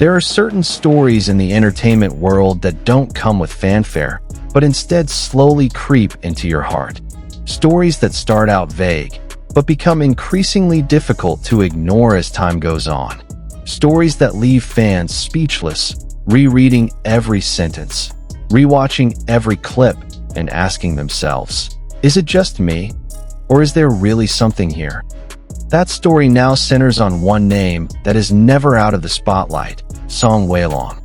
There are certain stories in the entertainment world that don't come with fanfare, but instead slowly creep into your heart. Stories that start out vague, but become increasingly difficult to ignore as time goes on. Stories that leave fans speechless, rereading every sentence, rewatching every clip, and asking themselves, is it just me? Or is there really something here? That story now centers on one name that is never out of the spotlight, Song Weilong.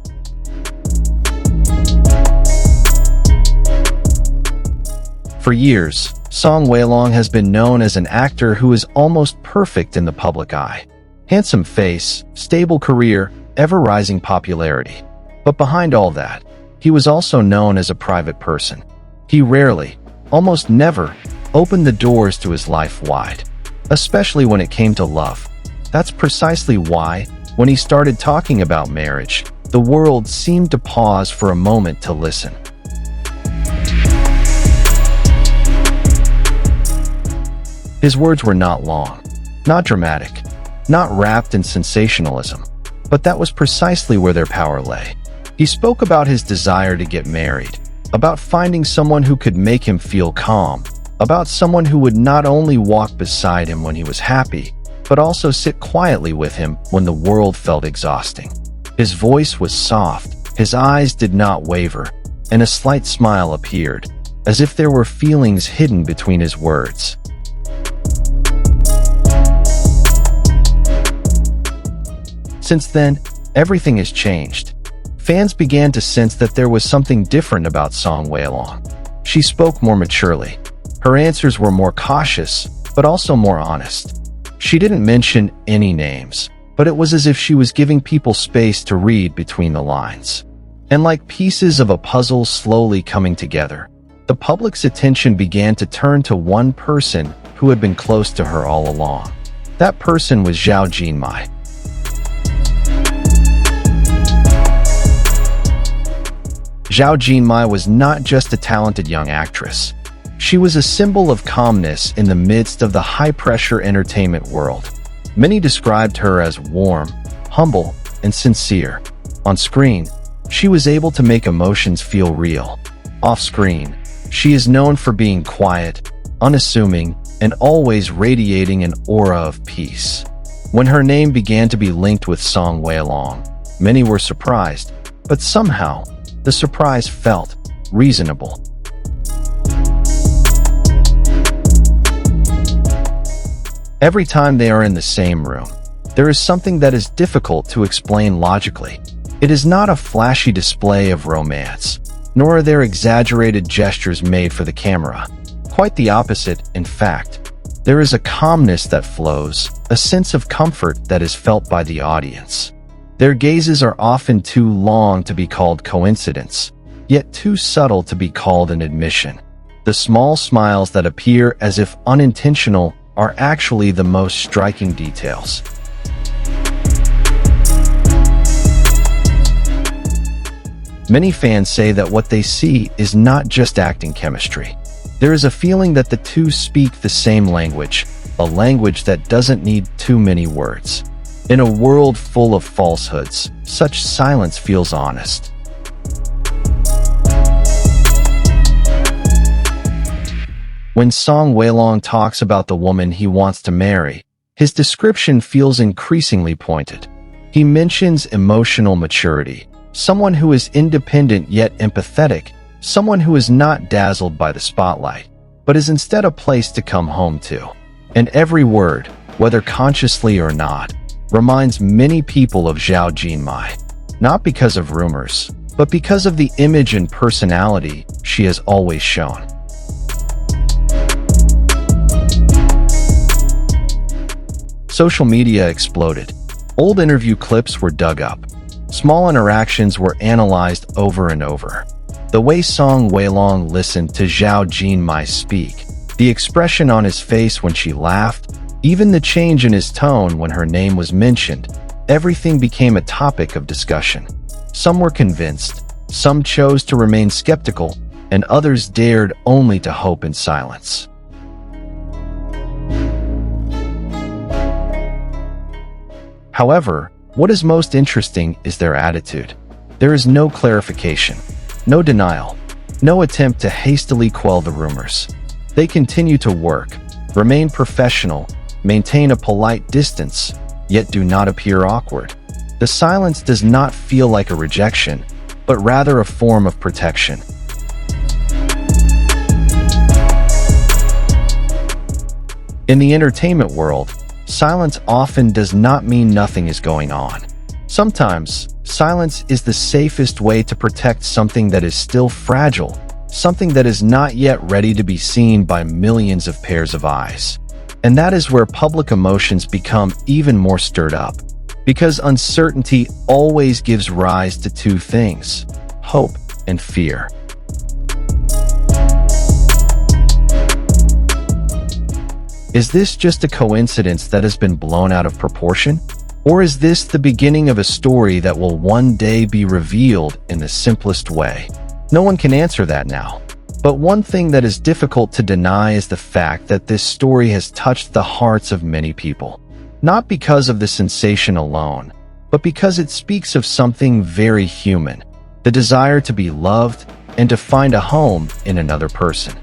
For years, Song Weilong has been known as an actor who is almost perfect in the public eye. Handsome face, stable career, ever-rising popularity. But behind all that, he was also known as a private person. He rarely, almost never, opened the doors to his life wide, especially when it came to love. That's precisely why, when he started talking about marriage, the world seemed to pause for a moment to listen. His words were not long, not dramatic, not wrapped in sensationalism, but that was precisely where their power lay. He spoke about his desire to get married, about finding someone who could make him feel calm, about someone who would not only walk beside him when he was happy, but also sit quietly with him when the world felt exhausting. His voice was soft, his eyes did not waver, and a slight smile appeared, as if there were feelings hidden between his words. Since then, everything has changed. Fans began to sense that there was something different about Song Weilong. She spoke more maturely. Her answers were more cautious, but also more honest. She didn't mention any names, but it was as if she was giving people space to read between the lines. And like pieces of a puzzle slowly coming together, the public's attention began to turn to one person who had been close to her all along. That person was Zhao Jinmai. Zhao Jinmai was not just a talented young actress. She was a symbol of calmness in the midst of the high-pressure entertainment world. Many described her as warm, humble, and sincere. On screen, she was able to make emotions feel real. Off-screen, she is known for being quiet, unassuming, and always radiating an aura of peace. When her name began to be linked with Song Weilong, many were surprised, but somehow, the surprise felt reasonable. Every time they are in the same room, there is something that is difficult to explain logically. It is not a flashy display of romance, nor are there exaggerated gestures made for the camera. Quite the opposite, in fact. There is a calmness that flows, a sense of comfort that is felt by the audience. Their gazes are often too long to be called coincidence, yet too subtle to be called an admission. The small smiles that appear as if unintentional are actually the most striking details. Many fans say that what they see is not just acting chemistry. There is a feeling that the two speak the same language, a language that doesn't need too many words. In a world full of falsehoods, such silence feels honest. When Song Weilong talks about the woman he wants to marry, his description feels increasingly pointed. He mentions emotional maturity, someone who is independent yet empathetic, someone who is not dazzled by the spotlight, but is instead a place to come home to. And every word, whether consciously or not, reminds many people of Zhao Jinmai, not because of rumors, but because of the image and personality she has always shown. Social media exploded. Old interview clips were dug up. Small interactions were analyzed over and over. The way Song Weilong listened to Zhao Jinmai speak, the expression on his face when she laughed, even the change in his tone when her name was mentioned, everything became a topic of discussion. Some were convinced, some chose to remain skeptical, and others dared only to hope in silence. However, What is most interesting is their attitude. There is no clarification, no denial, no attempt to hastily quell the rumors. They continue to work, remain professional, maintain a polite distance, yet do not appear awkward. The silence does not feel like a rejection, but rather a form of protection. In the entertainment world, silence often does not mean nothing is going on. Sometimes, silence is the safest way to protect something that is still fragile, something that is not yet ready to be seen by millions of pairs of eyes. And that is where public emotions become even more stirred up. Because uncertainty always gives rise to two things: hope and fear. Is this just a coincidence that has been blown out of proportion? Or is this the beginning of a story that will one day be revealed in the simplest way? No one can answer that now. But one thing that is difficult to deny is the fact that this story has touched the hearts of many people. Not because of the sensation alone, but because it speaks of something very human: the desire to be loved and to find a home in another person.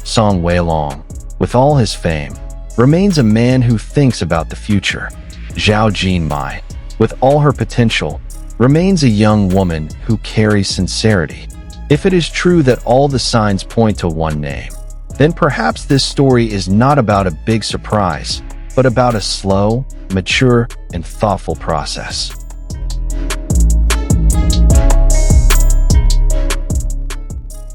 Song Weilong, with all his fame, remains a man who thinks about the future. Zhao Jinmai, with all her potential, remains a young woman who carries sincerity. If it is true that all the signs point to one name, then perhaps this story is not about a big surprise, but about a slow, mature, and thoughtful process.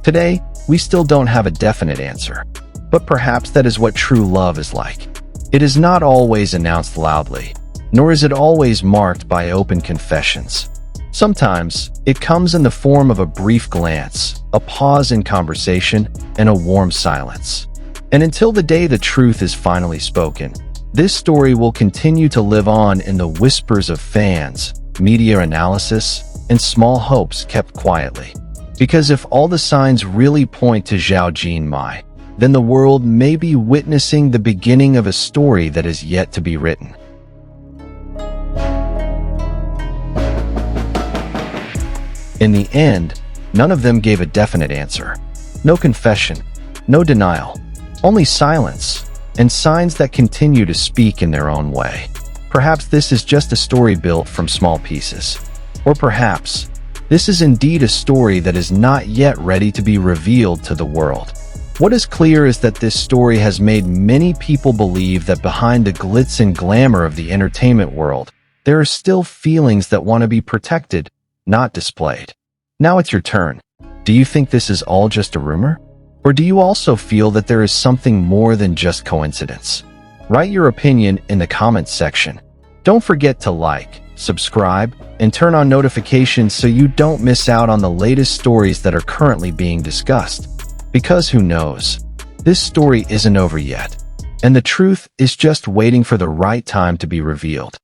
Today, we still don't have a definite answer, but perhaps that is what true love is like. It is not always announced loudly, nor is it always marked by open confessions. Sometimes, it comes in the form of a brief glance, a pause in conversation, and a warm silence. And until the day the truth is finally spoken, this story will continue to live on in the whispers of fans, media analysis, and small hopes kept quietly. Because if all the signs really point to Zhao Jinmai, then the world may be witnessing the beginning of a story that is yet to be written. In the end, none of them gave a definite answer. No confession, no denial, only silence, and signs that continue to speak in their own way. Perhaps this is just a story built from small pieces. Or perhaps, this is indeed a story that is not yet ready to be revealed to the world. What is clear is that this story has made many people believe that behind the glitz and glamour of the entertainment world, there are still feelings that want to be protected, not displayed. Now it's your turn. Do you think this is all just a rumor? Or do you also feel that there is something more than just coincidence? Write your opinion in the comments section. Don't forget to like, subscribe, and turn on notifications so you don't miss out on the latest stories that are currently being discussed. Because who knows? This story isn't over yet, and the truth is just waiting for the right time to be revealed.